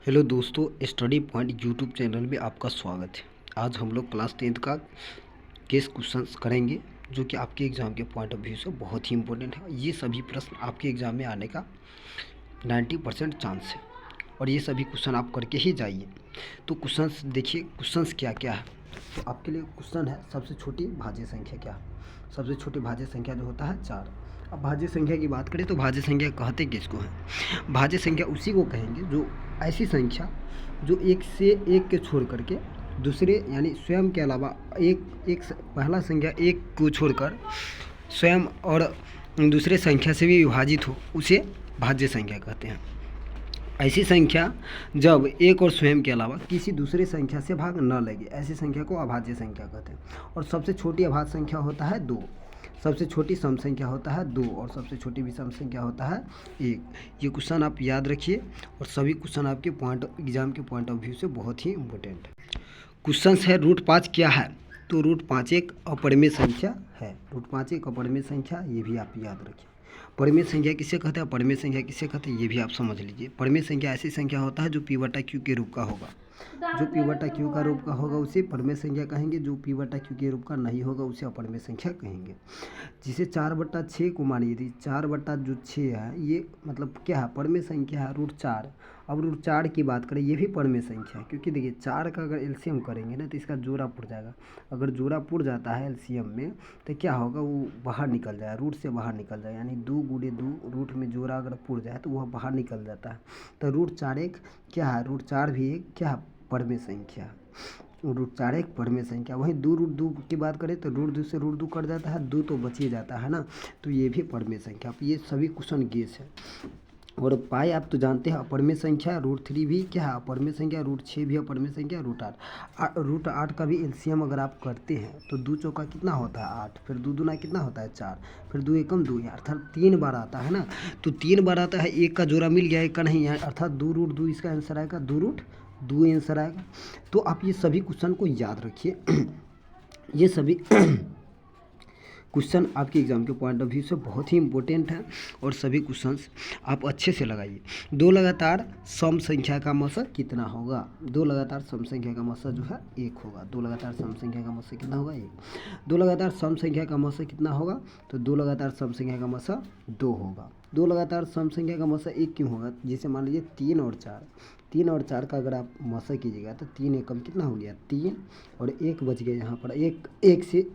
Hello दोस्तों, study point YouTube channel में आपका स्वागत है। आज हम लोग क्लास 10th का केस क्वेश्चंस करेंगे जो कि आपके एग्ज़ाम के पॉइंट ऑफ व्यू से बहुत ही इंपॉर्टेंट है। ये सभी प्रश्न आपके एग्ज़ाम में आने का 90% चांस है और ये सभी क्वेश्चन आप करके ही जाइए। तो क्वेश्चंस देखिए, क्वेश्चंस क्या क्या है। तो आपके लिए क्वेश्चन है, सबसे छोटी भाज्य संख्या क्या है। सबसे छोटी भाज्य संख्या जो होता है 4। अब भाज्य संख्या की बात करें तो भाज्य संख्या कहते किसको हैं? भाज्य संख्या उसी को कहेंगे जो ऐसी संख्या जो एक से एक के छोड़ करके दूसरे यानी स्वयं के अलावा पहला संख्या एक को छोड़कर स्वयं और दूसरे संख्या से भी विभाजित हो, उसे भाज्य संख्या कहते हैं। ऐसी संख्या जब एक और स्वयं के अलावा किसी दूसरे संख्या से भाग न लगे, ऐसी संख्या को अभाज्य संख्या कहते हैं। और सबसे छोटी अभाज्य संख्या होता है 2, सबसे छोटी सम संख्या होता है 2 और सबसे छोटी विषम संख्या होता है 1। ये क्वेश्चन आप याद रखिए और सभी क्वेश्चन आपके एग्जाम के पॉइंट ऑफ व्यू से बहुत ही इम्पोर्टेंट है। क्वेश्चन है √5 क्या है? तो √5 एक अपरिमेय संख्या है। √5 एक अपरिमेय संख्या, ये भी आप याद रखिए। परिमेय संख्या किसे कहते हैं, परिमेय संख्या किसे कहते हैं, ये भी आप समझ लीजिए। परिमेय संख्या ऐसी संख्या होता है जो p/q के रूप का होगा। जो p/q का रूप का होगा उसे परिमेय संख्या कहेंगे। जो p/q के रूप का नहीं होगा उसे अपरिमेय संख्या कहेंगे। जिसे 4/6 को मानिए, यदि 4/6 है, ये मतलब क्या है, परिमेय संख्या है √4। अब √4 की बात करें, ये भी परिमेय संख्या है क्योंकि देखिए 4 का अगर एलसीएम करेंगे ना तो इसका जोड़ा पुर जाएगा। अगर जोड़ा पुर जाता है एलसीएम में तो क्या होगा, वो बाहर निकल जाएगा, रूट से बाहर निकल जाएगा। यानी 2 × 2 रूट में जोड़ा अगर पुर जाए तो वह बाहर निकल जाता है। तो √4 एक क्या है, √4 भी एक क्या है, परिमेय संख्या है। √4 एक परिमेय संख्या। वहीं 2√2 की बात करें तो √2 से √2 कट जाता है, 2 तो बच ही जाता है ना, तो ये भी परिमेय संख्या। ये सभी क्वेश्चन गेस है। और पाई आप तो जानते हैं अपरिमेय संख्या। √3 भी क्या है, अपरिमेय संख्या। √6 भी अपरिमेय संख्या। √8 का भी एलसीएम अगर आप करते हैं तो 2 चौका कितना होता है 8, फिर 2 दूना कितना होता है 4, फिर 2 एकम 2, अर्थात 3 बार आता है ना। तो 3 बार आता है, एक का जोड़ा मिल गया, एक का नहीं है, अर्थात 2√2 इसका आंसर आएगा, 2√2 आंसर आएगा। तो आप ये सभी क्वेश्चन को याद रखिए। ये सभी क्वेश्चन आपके एग्जाम के पॉइंट ऑफ व्यू से बहुत ही इंपॉर्टेंट है और सभी क्वेश्चंस आप अच्छे से लगाइए। 2 लगातार सम संख्या का मौसक कितना होगा? 2 लगातार सम संख्या का मौसक जो है 1 होगा। 2 लगातार सम संख्या का मौसक कितना होगा? 1। 2 लगातार सम संख्या का मौसक कितना होगा? तो 2 लगातार सम संख्या का मौसक 2 होगा। 2 लगातार सम संख्या का मौसक 1 क्यों होगा? जैसे मान लीजिए 3 और 4, 3 और 4 का अगर आप मौसक कीजिएगा तो 3 एकम कितना हो गया 3 और 1 बच गया यहाँ पर। एक से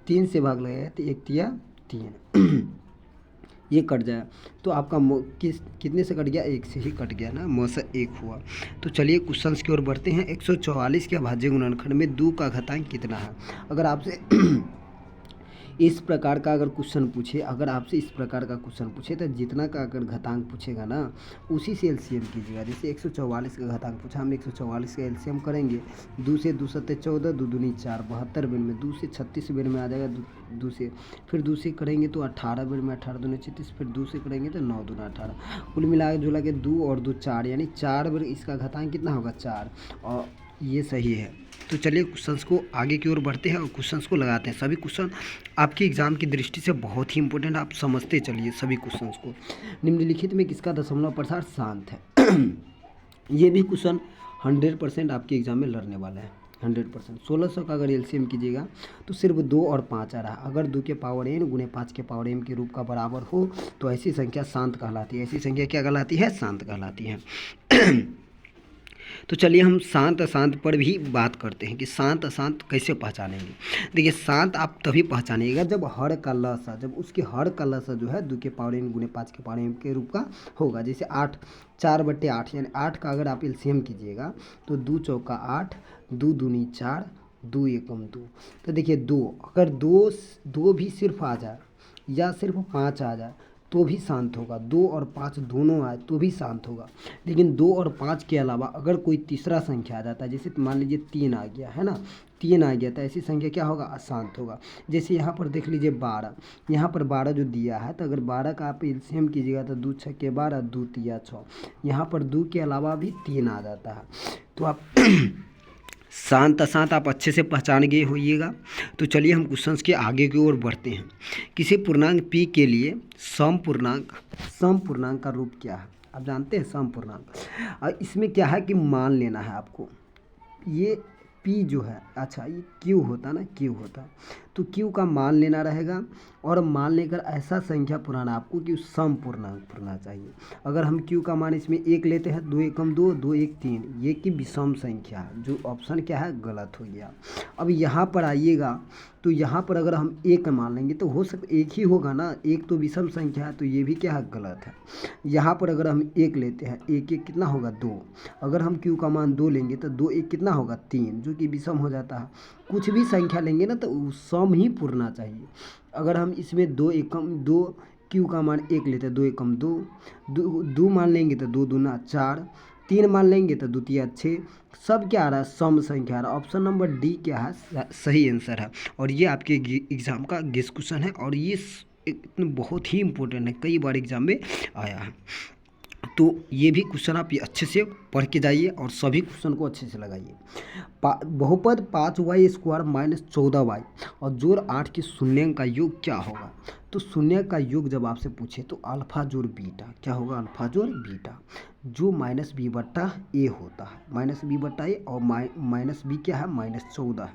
3 से भाग लगाया तो 1 तिया 3 ये कट जाए तो आपका कितने से कट गया? 1 से ही कट गया ना, मौसक 1 हुआ। तो चलिए क्वेश्चंस की ओर बढ़ते हैं। 144 के अभाज्य गुणनखंड में 2 का घातांक कितना है? अगर आपसे इस प्रकार का अगर क्वेश्चन पूछे, अगर आपसे इस प्रकार का क्वेश्चन पूछे तो जितना का अगर घातांक पूछेगा ना उसी से एलसीएम कीजिएगा। जैसे 144 का घातांक पूछा, हम 144 का एलसीएम करेंगे। 2 से 2 × 7 = 14, 2 दूनी 4, 72 बेर में, 2 से 36 बेर में आ जाएगा, 2 से फिर 2 से करेंगे तो 18 बेर में, 18 दूनी 36, फिर 2 से करेंगे तो 9 दूना 18, कुल मिला जुला के 2 और 2 4, यानी 4 बेर इसका घातांक कितना होगा 4, और ये सही है। तो चलिए क्वेश्चंस को आगे की ओर बढ़ते हैं और क्वेश्चंस को लगाते हैं। सभी क्वेश्चन आपके एग्जाम की दृष्टि से बहुत ही इंपॉर्टेंट, आप समझते चलिए सभी क्वेश्चंस को। निम्नलिखित में किसका दशमलव प्रसार शांत है? ये भी क्वेश्चन 100% आपके एग्जाम में लड़ने वाला है, 100%। 1600 का अगर एलसीएम कीजिएगा तो सिर्फ 2 और 5 आ रहा है। अगर 2 के पावर n × 5 के पावर m के रूप का बराबर हो तो ऐसी संख्या शांत कहलाती है। ऐसी संख्या क्या कहलाती है? शांत कहलाती है। तो चलिए हम शांत अशांत पर भी बात करते हैं कि शांत अशांत कैसे पहचानेंगे। देखिए शांत आप तभी पहचानिएगा जब हर का लसा, जब उसके हर का लसा जो है 2 के पावर n × 5 के पावर m के रूप का होगा। जैसे 8, 4/8, यानी 8 का अगर आप एलसीएम कीजिएगा तो 2 चौका 8, 2 दूनी 4, 2 एकम 2। तो देखिए 2 अगर 2 भी सिर्फ आ जाए या सिर्फ 5 आ जाए तो भी शांत होगा। 2 और 5 दोनों आए तो भी शांत होगा। लेकिन 2 और 5 के अलावा अगर कोई तीसरा संख्या आ जाता है, जैसे मान लीजिए 3 आ गया है ना, 3 आ गया तो ऐसी संख्या क्या होगा? अशांत होगा। जैसे यहाँ पर देख लीजिए 12, यहाँ पर 12 जो दिया है, तो अगर 12 का आप एलसीएम कीजिएगा तो 2 × 6 = 12, 2 तिया 6, यहाँ पर 2 के अलावा भी 3 आ जाता है। तो आप शांत अशांत आप अच्छे से पहचान गए होइएगा। तो चलिए हम क्वेश्चंस के आगे की ओर बढ़ते हैं। किसी पूर्णांक p के लिए सम पूर्णांक का रूप क्या है? आप जानते हैं सम पूर्णांक। और इसमें क्या है कि मान लेना है आपको, ये P जो है, अच्छा ये Q होता ना, Q होता, तो Q का मान लेना रहेगा और मान लेकर ऐसा संख्या पुराना आपको कि सम पूर्णांक पुराना चाहिए। अगर हम Q का मान इसमें 1 लेते हैं, 2 एकम 2, 2 एक 3, ये कि विषम संख्या है, जो ऑप्शन क्या है गलत हो गया। अब यहाँ पर आइएगा तो यहाँ पर अगर हम 1 मान लेंगे तो हो सकता 1 ही होगा ना, 1 तो विषम संख्या है, तो ये भी क्या है गलत है। यहाँ पर अगर हम 1 लेते हैं, 1 1 कितना होगा 2, अगर हम Q का मान 2 लेंगे तो 2 1 कितना होगा 3, जो कि विषम हो जाता है। कुछ भी संख्या लेंगे ना तो सम ही पूरना चाहिए। अगर हम इसमें 2 एकम 2, Q का मान 1 लेते हैं, 2 एकम 2, 2 मान लेंगे तो 2 दूना 4, 3 मान लेंगे तो 2 तिया 6, सब क्या आ रहा है सम संख्या आ रहा है। ऑप्शन नंबर डी क्या है सही आंसर है। और ये आपके एग्ज़ाम का गेस क्वेश्चन है और ये बहुत ही इम्पोर्टेंट है, कई बार एग्जाम में आया है। तो ये भी क्वेश्चन आप ये अच्छे से पढ़ के जाइए और सभी क्वेश्चन को अच्छे से लगाइए। बहुपद 5y² माइनस 14y और जोड़ 8 के शून्यांक का योग क्या होगा। तो शून्यांक का योग जब आपसे पूछे तो अल्फा जोड़ बीटा क्या होगा, अल्फा जोड़ बीटा, जो माइनस बी बट्टा ए होता है, माइनस बी बट्टा ए, और माइनस बी क्या है -14 है,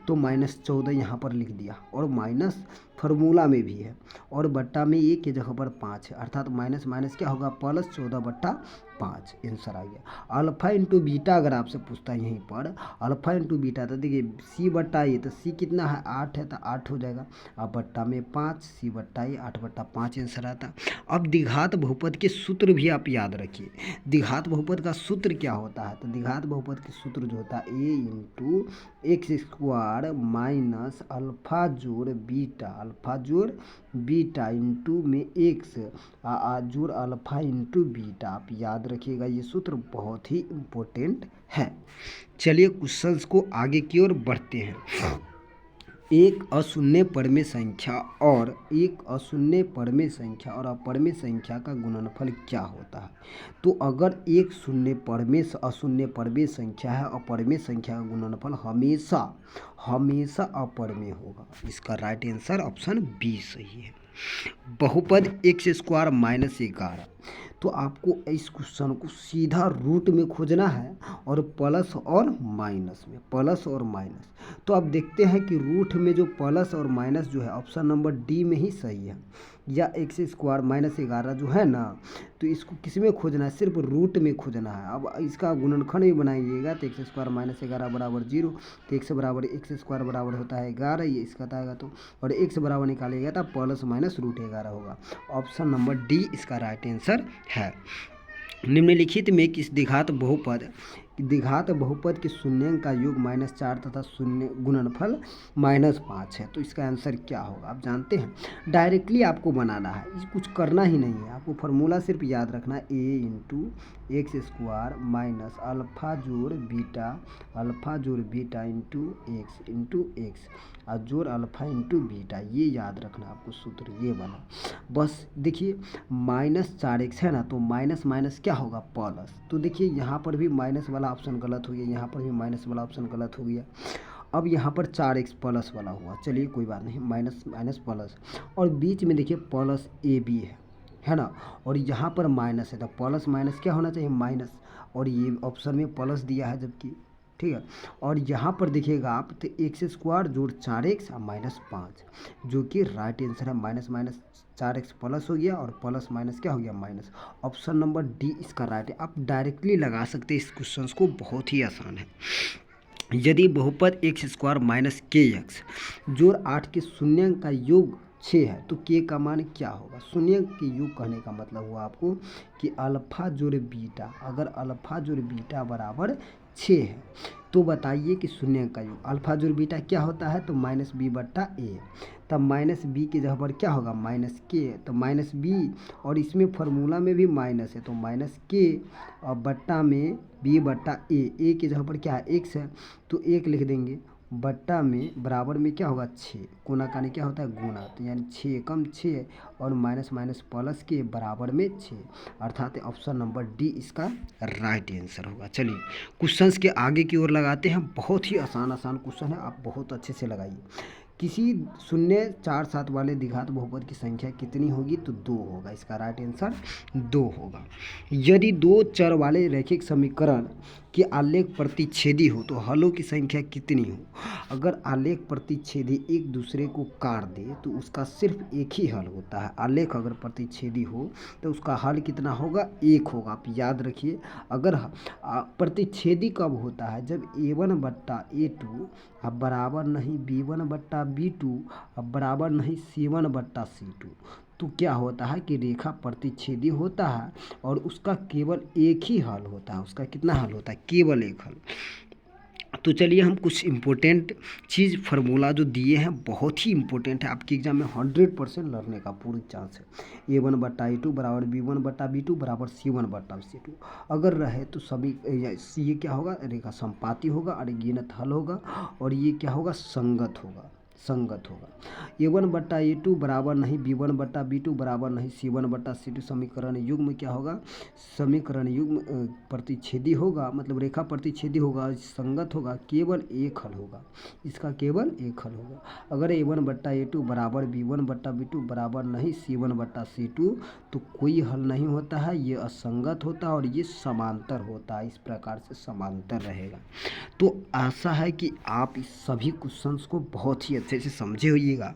तो -14 यहाँ पर लिख दिया, और माइनस फार्मूला में भी है, और बट्टा में ए के जगह पर 5 है, अर्थात माइनस माइनस क्या होगा +14/5 आंसर आ गया। अल्फा इंटू बीटा अगर आपसे पूछता है यहीं पर अल्फा इंटू बीटा, तो देखिए सी बट्टा ए, तो सी कितना है 8 है, तो 8 हो जाएगा, अब बट्टा में 5, सी बट्टा ए 8/5 आंसर आता। अब द्विघात बहुपद के सूत्र भी आप याद रखिए। द्विघात बहुपद का सूत्र क्या होता है, तो द्विघात बहुपद के सूत्र जो होता है ए इंटू x² माइनस अल्फा जोड़ बीटा, अल्फा जोड़ बीटा इंटू में एक्स जोड़ अल्फा इंटू बीटा, आप याद रखिएगा, ये सूत्र बहुत ही इम्पोर्टेंट है। चलिए क्वेश्चंस को आगे की ओर बढ़ते हैं। एक अशून्य परमेय संख्या और अपरमेय संख्या का गुणनफल क्या होता है। तो अगर एक अशून्य परमेय संख्या है, अपरमेय संख्या का गुणनफल हमेशा अपरमेय होगा। इसका राइट आंसर ऑप्शन बी सही है। बहुपद x² माइनस 11, तो आपको इस क्वेश्चन को सीधा रूट में खोजना है और प्लस और माइनस, तो आप देखते हैं कि रूट में जो प्लस और माइनस जो है ऑप्शन नंबर डी में ही सही है, या x² माइनस 11 जो है ना, तो इसको किस में खोजना है, सिर्फ रूट में खोजना है। अब इसका गुणनखंड भी बनाइएगा तो x² माइनस 11 बराबर 0, तो x बराबर x² बराबर होता है 11, ये इसका आएगा, तो और x बराबर निकालिएगा तो प्लस माइनस √11 होगा। ऑप्शन नंबर डी इसका राइट आंसर है। निम्नलिखित में किस द्विघात बहुपद के शून्यांक का योग -4 तथा शून्य गुणनफल -5 है, तो इसका आंसर क्या होगा। आप जानते हैं डायरेक्टली आपको बनाना है, कुछ करना ही नहीं है, आपको फार्मूला सिर्फ याद रखना है a into x² minus alpha जोड़ बीटा इंटू एक्स और जोड़ अल्फा इंटू बीटा, ये याद रखना आपको सूत्र, ये बना। बस देखिए -4x है ना, तो माइनस माइनस क्या होगा प्लस, तो देखिए यहाँ पर भी माइनस वाला ऑप्शन गलत हो गया, यहाँ पर भी माइनस वाला ऑप्शन गलत हो गया। अब यहाँ पर 4x प्लस वाला हुआ, चलिए कोई बात नहीं, माइनस माइनस प्लस, और बीच में देखिए प्लस ए बी है ना, और यहाँ पर माइनस है, तो प्लस माइनस क्या होना चाहिए माइनस, और ये ऑप्शन में प्लस दिया है जबकि, ठीक है। और यहाँ पर देखिएगा आप तो x² जोड़ 4x और -5, जो कि राइट आंसर है। माइनस माइनस 4x प्लस हो गया और प्लस माइनस क्या हो गया माइनस। ऑप्शन नंबर डी इसका राइट है। आप डायरेक्टली लगा सकते हैं इस क्वेश्चन को, बहुत ही आसान है। यदि बहुपद x² माइनस kx जोड़ 8 के शून्यांक का योग 6 है, तो k का मान क्या होगा। शून्यांक के योग कहने का मतलब हुआ आपको कि अल्फा जोड़ बीटा, अगर अल्फा जोड़ बीटा बराबर 6 है तो बताइए कि शून्यांक का योग। अल्फा जोड़ बीटा क्या होता है, तो -b/a, तब -b की जगह पर क्या होगा -k, तो -b, और इसमें फार्मूला में भी माइनस है, तो -k और बट्टा में b/a की जगह पर क्या है x है, तो 1 लिख देंगे, बट्टा में बराबर में क्या होगा 6, कोना कानी क्या होता है गुना, तो यानी 6 कम 6 और माइनस माइनस प्लस के बराबर में 6, अर्थात ऑप्शन नंबर डी इसका राइट आंसर होगा। चलिए क्वेश्चंस के आगे की ओर लगाते हैं, बहुत ही आसान क्वेश्चन है, आप बहुत अच्छे से लगाइए। किसी शून्य 4 7 वाले द्विघात बहुपद की संख्या कितनी होगी, तो 2 होगा। इसका राइट आंसर 2 होगा। यदि 2 चर वाले रैखिक समीकरण कि आलेख प्रतिच्छेदी हो तो हलों की संख्या कितनी हो। अगर आलेख प्रतिच्छेदी एक दूसरे को काट दे तो उसका सिर्फ एक ही हल होता है। आलेख अगर प्रतिच्छेदी हो तो उसका हल कितना होगा, एक होगा। आप याद रखिए, अगर प्रतिच्छेदी कब होता है, जब a1 बट्टा a2 अब बराबर नहीं b1 बट्टा b2 अब बराबर नहीं c1 बट्टा c2। तो क्या होता है कि रेखा प्रतिच्छेदी होता है और उसका केवल एक ही हल होता है। उसका कितना हल होता है, केवल एक हल। तो चलिए हम कुछ इम्पोर्टेंट चीज़ फार्मूला जो दिए हैं बहुत ही इम्पोर्टेंट है, आपके एग्जाम में 100% लड़ने का पूरी चांस है। a1 बट्टा a2 बराबर b1 बट्टा b2 बराबर c1 बट्टा c2 अगर रहे तो सभी ये क्या होगा, रेखा संपाती होगा, अनगिनत हल होगा और ये क्या होगा, संगत होगा। a1 बट्टा a2 बराबर नहीं b1 बट्टा b2 बराबर नहीं c1 बट्टा c2 समीकरण युग्म क्या होगा, समीकरण युग्म प्रतिच्छेदी होगा, मतलब रेखा प्रतिच्छेदी होगा, संगत होगा, केवल एक हल होगा। इसका केवल एक हल होगा। अगर a1 बट्टा a2 बराबर b1 बट्टा b2 बराबर नहीं c1 बट्टा c2 तो कोई हल नहीं होता है, ये असंगत होता है और ये समांतर होता है। इस प्रकार से समांतर रहेगा। तो आशा है कि आप इस सभी क्वेश्चंस को बहुत ही अच्छे से समझे होइएगा।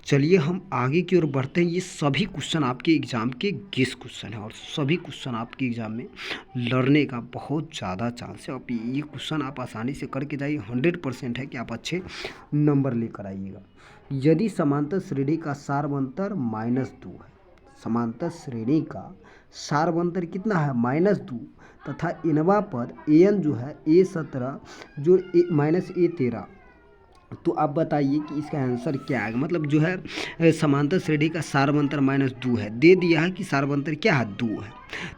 चलिए हम आगे की ओर बढ़ते हैं। ये सभी क्वेश्चन आपके एग्ज़ाम के गेस क्वेश्चन है और सभी क्वेश्चन आपके एग्ज़ाम में लड़ने का बहुत ज़्यादा चांस है। और ये क्वेश्चन आप आसानी से करके जाइए, 100% है कि आप अच्छे नंबर लेकर आइएगा। यदि समांतर श्रेणी का सारवंतर -2 है, समांतर श्रेणी का सारवंतर कितना है, -2 तथा इनवा पद an जो है a17 जो -a13, तो आप बताइए कि इसका आंसर क्या आएगा। मतलब जो है समांतर श्रेणी का सारवंतर -2 है, दे दिया है कि सारवंतर क्या है, 2 है।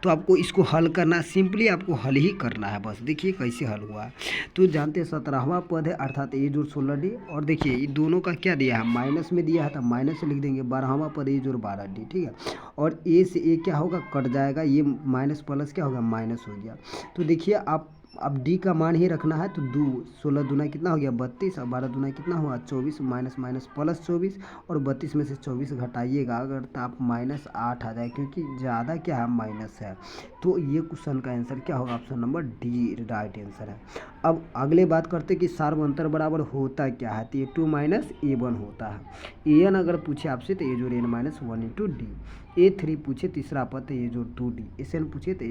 तो आपको इसको हल करना है, सिंपली आपको हल ही करना है बस। देखिए कैसे हल हुआ है, तो जानते हैं 17वां पद है अर्थात a जोड़ 16d और देखिए ये दोनों का क्या दिया है, माइनस में दिया है तो माइनस से लिख देंगे। 12वां पद a जोड़ 12d, ठीक है। और a से a क्या होगा, कट जाएगा, ये माइनस प्लस क्या होगा, माइनस हो गया। तो देखिए आप अब d का मान ही रखना है, तो 2 16 दूना कितना हो गया 32 और 12 दूना कितना हुआ 24, माइनस माइनस प्लस 24 और 32 में से 24 घटाइएगा अगर तो आप -8 आ जाए, क्योंकि ज़्यादा क्या है, माइनस है। तो ये क्वेश्चन का आंसर क्या होगा, option number D right answer है। अब अगले बात करते कि सारवंतर बराबर होता क्या है, तो a2 - a1 होता है। an अगर पूछे आपसे तो a जोड़ n -1 × d, a3 पूछे तीसरा पद तो a जोड़ 2d, sn पूछे तो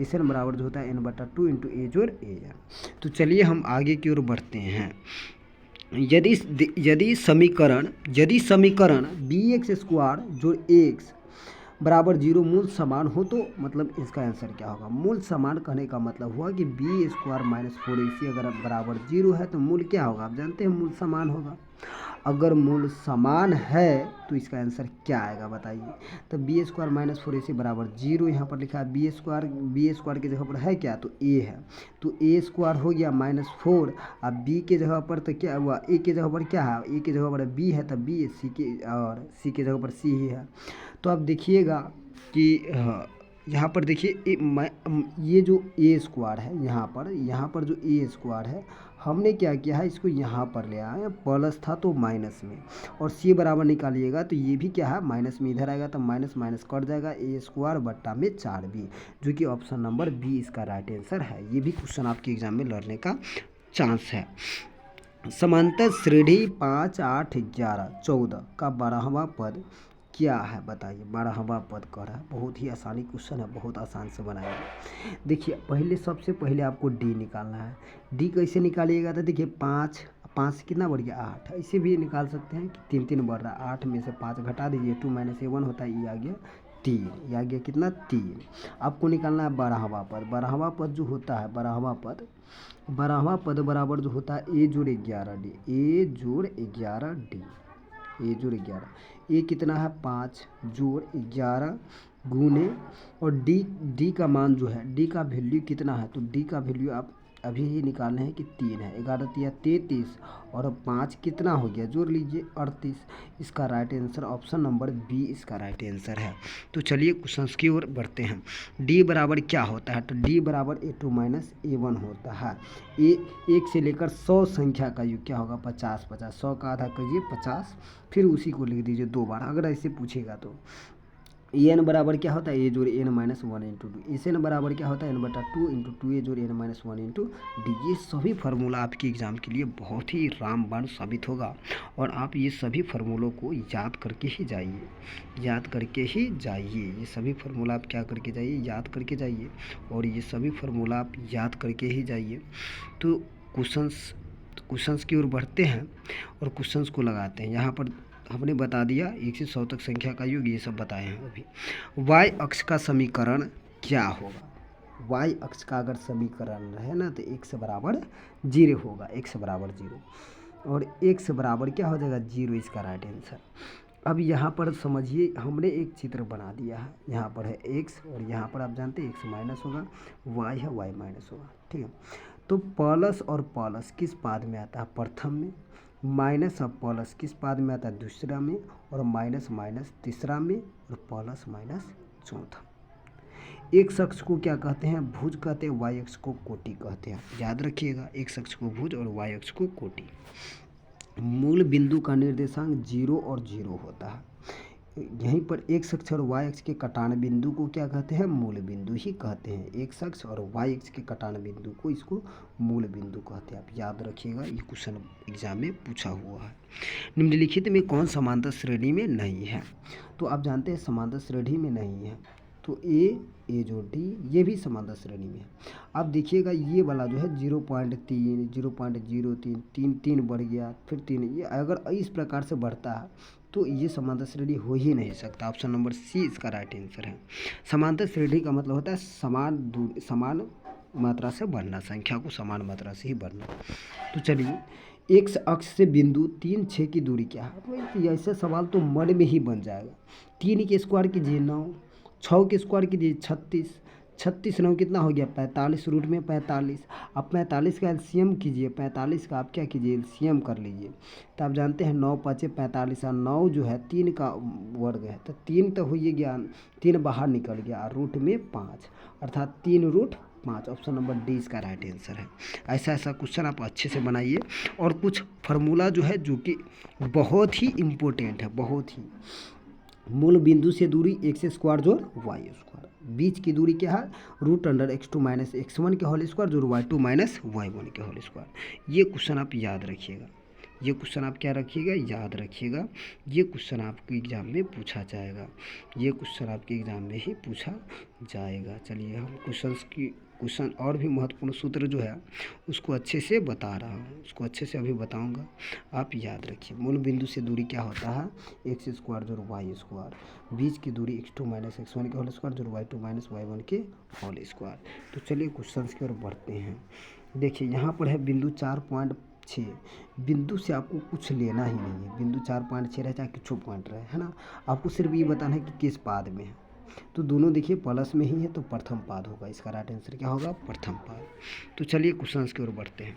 sn बराबर जो होता है n/2 × a जोड़ an। तो चलिए हम आगे की ओर बढ़ते हैं। यदि समीकरण bx² जोड़ x बराबर 0 मूल समान हो तो मतलब इसका आंसर क्या होगा। मूल समान कहने का मतलब हुआ कि b² - 4ac अगर बराबर 0 है तो मूल क्या होगा, आप जानते हैं मूल समान होगा। अगर मूल समान है तो इसका आंसर क्या आएगा बताइए। तो b² - 4ac बराबर 0 यहाँ पर लिखा है, b² की जगह पर है क्या, तो a है, तो a² हो गया -4। अब b के जगह पर तो क्या हुआ, a के जगह पर क्या है, a के जगह पर b है तो b, c के जगह पर c ही है। तो आप देखिएगा कि यहाँ पर देखिए ये जो a² है, यहाँ पर जो a² है, हमने क्या किया है, इसको यहाँ पर ले आया, प्लस था तो माइनस में, और c बराबर निकालिएगा तो ये भी क्या है, माइनस में इधर आएगा तो माइनस माइनस कट जाएगा, a² बट्टा में 4b, जो कि ऑप्शन नंबर बी इसका राइट आंसर है। ये भी क्वेश्चन आपके एग्जाम में लड़ने का चांस है। समांतर श्रेणी 5 8 11 14 का 12वां पद क्या है बताइए। 12वां पद कह रहा है, बहुत ही आसानी क्वेश्चन है, बहुत आसान से बनाएगा। देखिए सबसे पहले आपको डी निकालना है। डी कैसे निकालिएगा, तो देखिए 5 कितना बढ़ गया 8, ऐसे भी निकाल सकते हैं कि 3 3 बढ़ रहा है, 8 में से 5 घटा दीजिए, 2 - a1 होता है, ये आ गया 3, ये आ गया कितना 3। आपको निकालना है 12वां पद। 12वां पद जो होता है, 12वां पद बराबर जो होता है a जोड़ 11d, a जोड़ 11d, a जोड़ 11, a कितना है 5 जोड़ 11 गुने और d का मान जो है, d का वैल्यू कितना है, तो d का वैल्यू आप अभी ये निकालने हैं कि 3 है, 11 तिया 33 और 5 कितना हो गया, जोड़ लीजिए 38। इसका right answer option number B इसका राइट आंसर है। तो चलिए क्वेश्चन की ओर बढ़ते हैं। डी बराबर क्या होता है, तो डी बराबर A2 माइनस A1 होता है। ए 1 से लेकर 100 संख्या का योग क्या होगा, 50 50, 100 का आधा कीजिए 50, फिर उसी को लिख दीजिए 2 बार, अगर ऐसे पूछेगा तो। एन बराबर क्या होता है, ए जोड़ N minus 1 into two. S N बराबर क्या होता है, एन बटा 2 इंटू 2 ए जोड़ एन माइनस 1 इंटू डी। ये सभी फार्मूला आपके एग्जाम के लिए बहुत ही रामबाण साबित होगा, और आप ये सभी फार्मूलों को याद करके ही जाइए, याद करके ही जाइए। ये सभी फार्मूला आप क्या करके जाइए, याद करके जाइए, और ये सभी फार्मूला आप याद करके ही जाइए। तो क्वेश्चंस की ओर बढ़ते हैं और क्वेश्चंस को लगाते हैं। यहाँ पर हमने बता दिया 1 से 100 तक संख्या का योग, ये सब बताए हैं अभी। y अक्ष का समीकरण क्या होगा, y अक्ष का अगर समीकरण है ना तो x बराबर 0 होगा, x बराबर 0, और x बराबर क्या हो जाएगा 0, इसका राइट आंसर। अब यहाँ पर समझिए, हमने एक चित्र बना दिया है, यहाँ पर है x और यहाँ पर आप जानते हैं x माइनस होगा, y है y माइनस होगा, ठीक है। तो प्लस और प्लस किस पाद में आता है, प्रथम में, माइनस और प्लस किस पाद में आता है, दूसरा में, और माइनस माइनस तीसरा में, और प्लस माइनस चौथा। एक अक्ष को क्या कहते हैं, भुज कहते हैं, वाई अक्ष को कोटि कहते हैं, याद रखिएगा, एक अक्ष को भुज और वाई अक्ष को कोटि। मूल बिंदु का निर्देशांक 0 और 0 होता है। यहीं पर एक अक्ष और वाई अक्ष के कटान बिंदु को क्या कहते हैं, मूल बिंदु ही कहते हैं। एक अक्ष और वाई अक्ष के कटान बिंदु को इसको मूल बिंदु कहते हैं, आप याद रखिएगा, ये क्वेश्चन एग्जाम में पूछा हुआ है। निम्नलिखित में कौन समांतर श्रेणी में नहीं है, तो आप जानते हैं समांतर श्रेणी में नहीं है, तो ए जो डी ये भी समांतर श्रेणी में है। आप देखिएगा ये वाला जो है 0.3, 0.03, 3 बढ़ गया, फिर 3, ये अगर इस प्रकार से बढ़ता है तो ये समांतर श्रेणी हो ही नहीं सकता। ऑप्शन नंबर सी इसका राइट आंसर है। समांतर श्रेणी का मतलब होता है समान मात्रा से बढ़ना, संख्या को समान मात्रा से ही बढ़ना। तो चलिए, एक अक्ष से बिंदु 3, 6 की दूरी क्या है, तो ऐसे सवाल तो मन में ही बन जाएगा। 3 के स्क्वायर कीजिए 9, 6 के स्क्वायर कीजिए 36, 36 9 कितना हो गया 45, रूट में 45। अब 45 का एलसीएम कीजिए, 45 का आप क्या कीजिए एलसीएम कर लीजिए, तो आप जानते हैं 9 5 45, और 9 जो है 3 का वर्ग है, तो 3 तो हो ही गया, 3 बाहर निकल गया, रूट में 5, अर्थात 3 रूट 5। ऑप्शन नंबर डी इसका राइट आंसर है। ऐसा क्वेश्चन आप अच्छे से बनाइए, और कुछ फार्मूला जो है जो कि बहुत ही इम्पोर्टेंट है, बहुत ही। मूल बिंदु से दूरी x स्क्वायर जोड़ y स्क्वायर, बीच की दूरी क्या है, √x2 माइनस x1 के होल स्क्वायर जोड़ y2 माइनस y1 के होल स्क्वायर। ये क्वेश्चन आप याद रखिएगा, ये क्वेश्चन आप क्या रखिएगा, याद रखिएगा। ये क्वेश्चन आपके एग्जाम में पूछा जाएगा, ये क्वेश्चन आपके एग्जाम में ही पूछा जाएगा। चलिए, हम क्वेश्चन और भी महत्वपूर्ण सूत्र जो है उसको अच्छे से बता रहा हूँ, उसको अच्छे से अभी बताऊँगा, आप याद रखिए। मूल बिंदु से दूरी क्या होता है, x स्क्वायर जोड़ y स्क्वायर, बीच की दूरी x2 माइनस x1 के होल स्क्वायर जोड़ y2 माइनस y1 के होल स्क्वायर। तो चलिए क्वेश्चन की ओर बढ़ते हैं। देखिए, यहाँ पर है बिंदु 4.6, बिंदु से आपको कुछ लेना ही नहीं है, बिंदु 4.6 रहे चाहे कुछ पॉइंट रहे, है ना, आपको सिर्फ ये बताना है कि किस पाद में है। तो दोनों देखिए प्लस में ही है, तो प्रथम पाद होगा, इसका राइट आंसर क्या होगा, प्रथम पाद। तो चलिए क्वेश्चन की ओर बढ़ते हैं।